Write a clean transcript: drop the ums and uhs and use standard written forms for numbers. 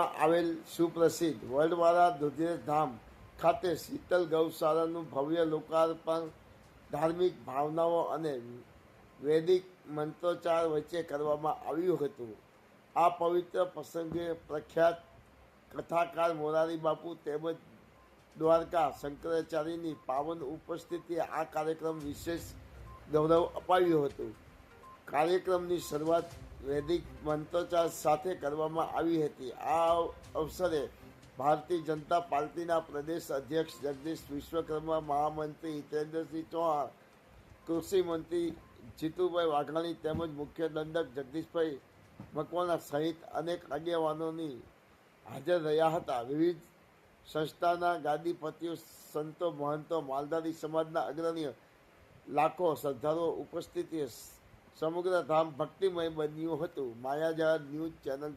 જિલ્લામાં આવેલ સુપ્રસિદ્ધ વડવાળા દુધેર ધામ ખાતે શીતલ ગૌશાળાનું ભવ્ય લોકાર્પણ ધાર્મિક ભાવનાઓ અને વૈદિક મંત્રોચ્ચાર વચ્ચે કરવામાં આવ્યું હતું. આ પવિત્ર પ્રસંગે પ્રખ્યાત કથાકાર મોરારી બાપુ તેમજ દ્વારકા શંકરાચાર્યની પાવન ઉપસ્થિતિએ આ કાર્યક્રમ વિશેષ ગૌરવ અપાવ્યું હતું. કાર્યક્રમની શરૂઆત વૈદિક મંત્રોચ્ચાર સાથે કરવામાં આવી હતી. આ અવસરે ભારતીય જનતા પાર્ટીના પ્રદેશ અધ્યક્ષ જગદીશ વિશ્વકર્મા, મહામંત્રી હિતેન્દ્રસિંહ ચૌહાણ, કૃષિ મંત્રી જીતુભાઈ વાઘાણી તેમજ મુખ્ય દંડક જગદીશભાઈ મકવાણા સહિત અનેક આગેવાનોની હાજર રહ્યા હતા. વિવિધ સંસ્થાના ગાદીપતિઓ, સંતો, મહંતો, માલધારી સમાજના અગ્રણીઓ, લાખો શ્રદ્ધાળુઓ ઉપસ્થિતિએ સમગ્ર ધામ ભક્તિમય બન્યું હતું. માયાજાળ ન્યૂઝ ચેનલ